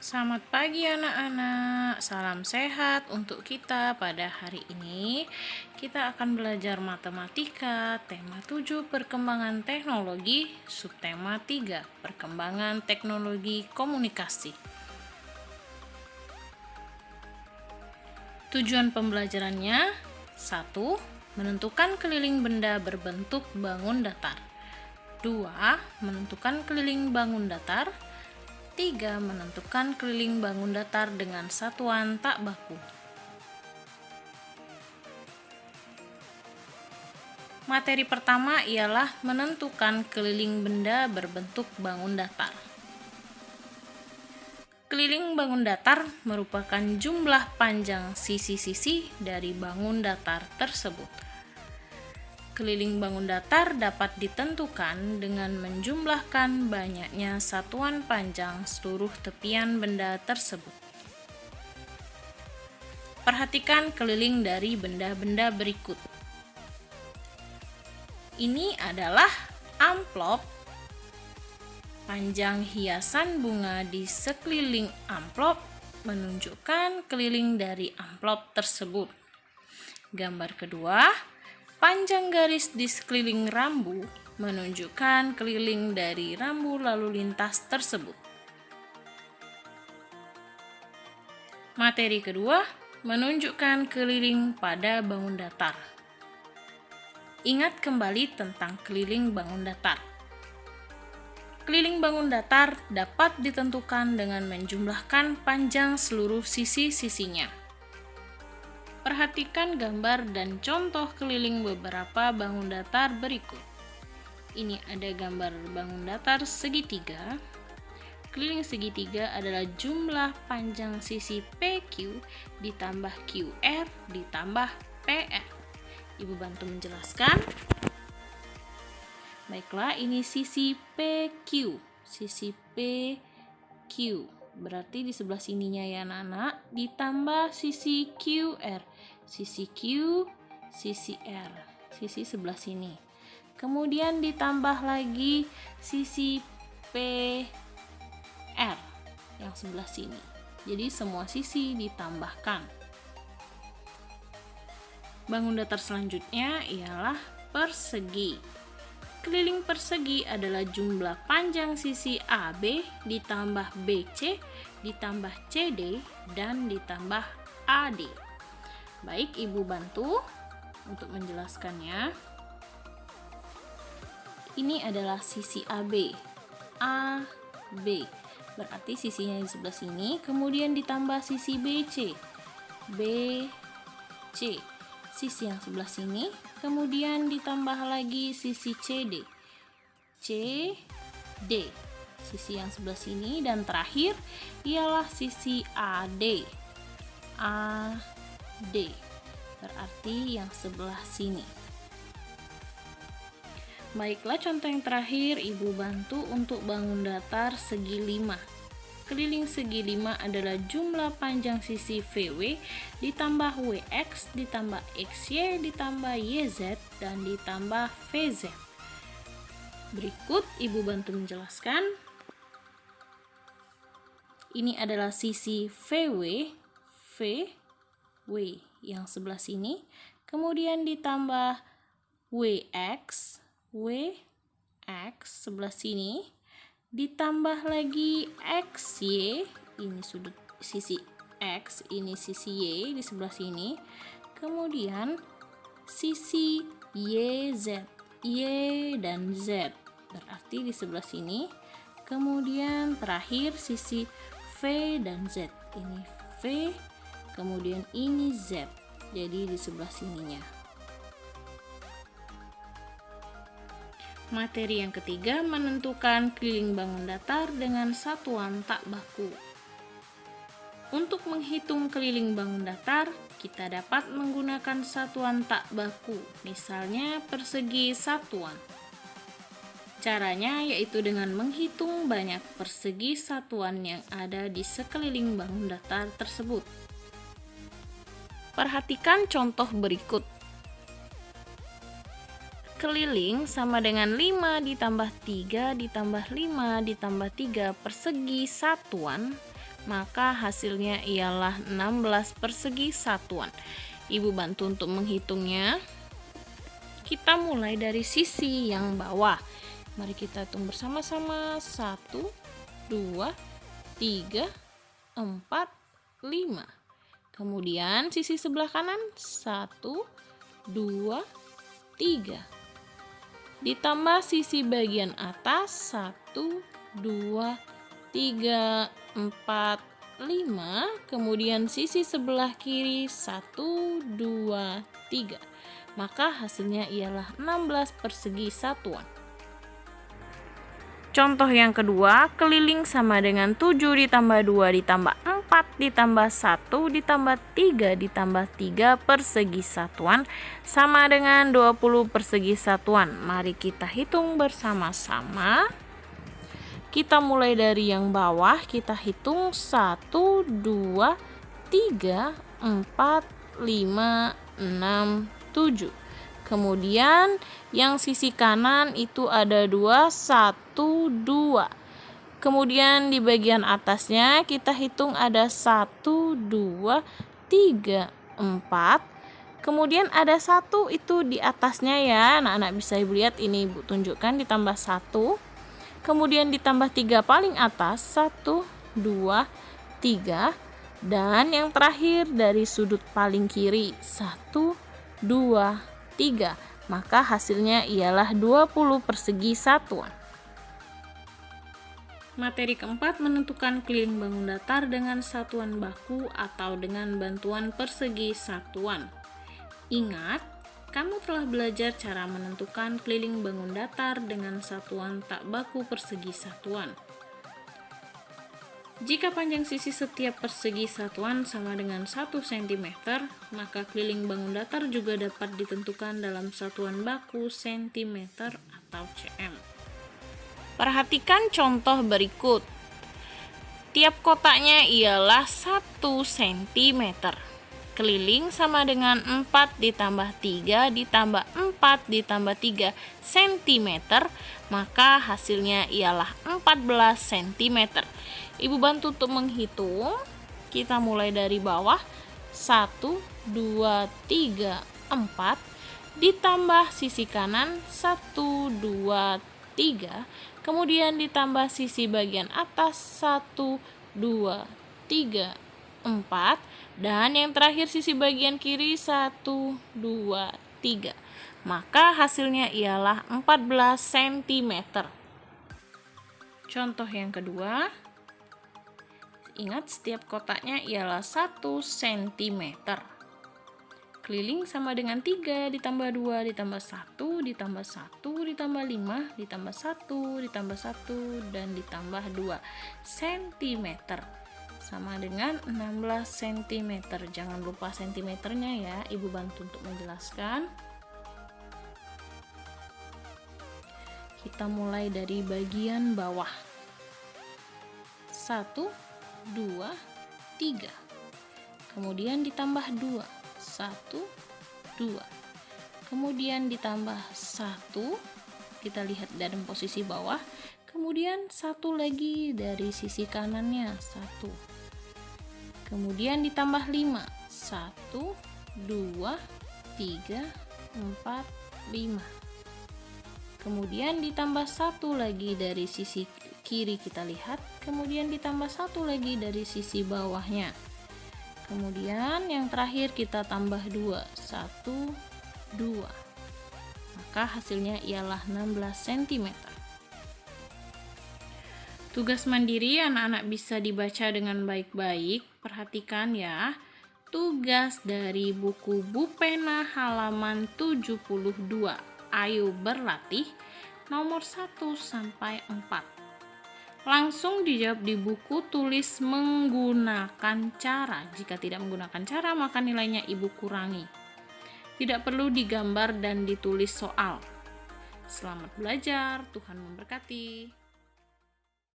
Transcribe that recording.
Selamat pagi anak-anak, salam sehat untuk kita. Pada hari ini kita akan belajar matematika, tema 7 perkembangan teknologi, subtema 3 perkembangan teknologi komunikasi. Tujuan pembelajarannya: 1. Menentukan keliling benda berbentuk bangun datar. 2. Menentukan keliling bangun datar. 3. Menentukan keliling bangun datar dengan satuan tak baku. Materi pertama ialah menentukan keliling benda berbentuk bangun datar. Keliling bangun datar merupakan jumlah panjang sisi-sisi dari bangun datar tersebut. Keliling bangun datar dapat ditentukan dengan menjumlahkan banyaknya satuan panjang seluruh tepian benda tersebut. Perhatikan keliling dari benda-benda berikut. Ini adalah amplop. Panjang hiasan bunga di sekeliling amplop menunjukkan keliling dari amplop tersebut. Gambar kedua, panjang garis di sekeliling rambu menunjukkan keliling dari rambu lalu lintas tersebut. Materi kedua menunjukkan keliling pada bangun datar. Ingat kembali tentang keliling bangun datar. Keliling bangun datar dapat ditentukan dengan menjumlahkan panjang seluruh sisi-sisinya. Perhatikan gambar dan contoh keliling beberapa bangun datar berikut. Ini ada gambar bangun datar segitiga. Keliling segitiga adalah jumlah panjang sisi PQ ditambah QR ditambah PR. Ibu bantu menjelaskan. Baiklah, ini sisi PQ. Sisi PQ. Berarti di sebelah sininya ya anak-anak, ditambah sisi QR. Sisi Q, sisi R. Sisi sebelah sini. Kemudian ditambah lagi sisi PR yang sebelah sini. Jadi semua sisi ditambahkan. Bangun datar selanjutnya ialah persegi. Keliling persegi adalah jumlah panjang sisi AB ditambah BC ditambah CD dan ditambah AD. Baik, Ibu bantu untuk menjelaskannya. Ini adalah sisi AB. AB berarti sisinya di sebelah sini, kemudian ditambah sisi BC. BC. Sisi yang sebelah sini, kemudian ditambah lagi sisi CD. CD. Sisi yang sebelah sini, dan terakhir ialah sisi AD. AD. Berarti yang sebelah sini. Baiklah, contoh yang terakhir Ibu bantu untuk bangun datar segi 5. Keliling segi 5 adalah jumlah panjang sisi VW ditambah WX ditambah XY ditambah YZ dan ditambah VZ. Berikut Ibu bantu menjelaskan. Ini adalah sisi VW yang sebelah sini, kemudian ditambah WX sebelah sini, ditambah lagi XY, ini sudut sisi X, ini sisi Y di sebelah sini, kemudian sisi YZ, Y dan Z berarti di sebelah sini, kemudian terakhir sisi V dan Z, ini V, kemudian ini Z, jadi di sebelah sininya. Materi yang ketiga menentukan keliling bangun datar dengan satuan tak baku. Untuk menghitung keliling bangun datar, kita dapat menggunakan satuan tak baku, misalnya persegi satuan. Caranya yaitu dengan menghitung banyak persegi satuan yang ada di sekeliling bangun datar tersebut. Perhatikan contoh berikut. Keliling sama dengan 5 ditambah 3 ditambah 5 ditambah 3 persegi satuan maka hasilnya ialah 16 persegi satuan. Ibu bantu untuk menghitungnya. Kita mulai dari sisi yang bawah. Mari kita hitung bersama-sama. 1, 2, 3, 4, 5. Kemudian sisi sebelah kanan 1, 2, 3. Ditambah sisi bagian atas 1, 2, 3, 4, 5. Kemudian sisi sebelah kiri 1, 2, 3. Maka hasilnya ialah 16 persegi satuan. Contoh yang kedua, keliling sama dengan 7 ditambah 2 ditambah 4 ditambah 1 ditambah 3 ditambah 3 persegi satuan sama dengan 20 persegi satuan. Mari kita hitung bersama-sama. Kita mulai dari yang bawah, kita hitung 1, 2, 3, 4, 5, 6, 7. Kemudian yang sisi kanan itu ada 2, 1, 2. Kemudian di bagian atasnya kita hitung ada 1, 2, 3, 4. Kemudian ada 1 itu di atasnya ya. Anak-anak bisa Ibu lihat, ini Ibu tunjukkan ditambah 1. Kemudian ditambah 3 paling atas 1, 2, 3. Dan yang terakhir dari sudut paling kiri 1, 2, 3. Maka hasilnya ialah 20 persegi satuan. Materi keempat, menentukan keliling bangun datar dengan satuan baku atau dengan bantuan persegi satuan. Ingat, kamu telah belajar cara menentukan keliling bangun datar dengan satuan tak baku persegi satuan. Jika panjang sisi setiap persegi satuan sama dengan 1 cm, maka keliling bangun datar juga dapat ditentukan dalam satuan baku cm atau cm. Perhatikan contoh berikut. Tiap kotaknya ialah 1 cm. Keliling sama dengan 4 ditambah 3 ditambah 4 ditambah 3 cm, maka hasilnya ialah 14 cm. Ibu bantu untuk menghitung. Kita mulai dari bawah. 1, 2, 3, 4. Ditambah sisi kanan 1, 2, 3. Kemudian ditambah sisi bagian atas 1, 2, 3, 4. Dan yang terakhir sisi bagian kiri 1, 2, 3. Maka hasilnya ialah 14 cm. Contoh yang kedua. Ingat, setiap kotaknya ialah 1 cm. Keliling sama dengan 3 ditambah 2 ditambah 1 ditambah 1 ditambah 5 ditambah 1 ditambah 1 dan ditambah 2 cm. Sama dengan 16 cm. Jangan lupa cm-nya ya, Ibu bantu untuk menjelaskan. Kita mulai dari bagian bawah. 1, 2, 3. Kemudian ditambah 2. 1, 2. Kemudian ditambah 1. Kita lihat dalam posisi bawah. Kemudian 1 lagi dari sisi kanannya. 1. Kemudian ditambah 5. 1, 2, 3, 4, 5. Kemudian ditambah 1 lagi dari sisi kiri, kita lihat. Kemudian ditambah 1 lagi dari sisi bawahnya. Kemudian yang terakhir kita tambah 2. 1, 2. Maka hasilnya ialah 16 cm. Tugas mandiri anak-anak bisa dibaca dengan baik-baik. Perhatikan ya. Tugas dari buku Bupena halaman 72. Ayo berlatih, nomor 1 sampai 4. Langsung dijawab di buku, tulis menggunakan cara. Jika tidak menggunakan cara, maka nilainya Ibu kurangi. Tidak perlu digambar dan ditulis soal. Selamat belajar, Tuhan memberkati.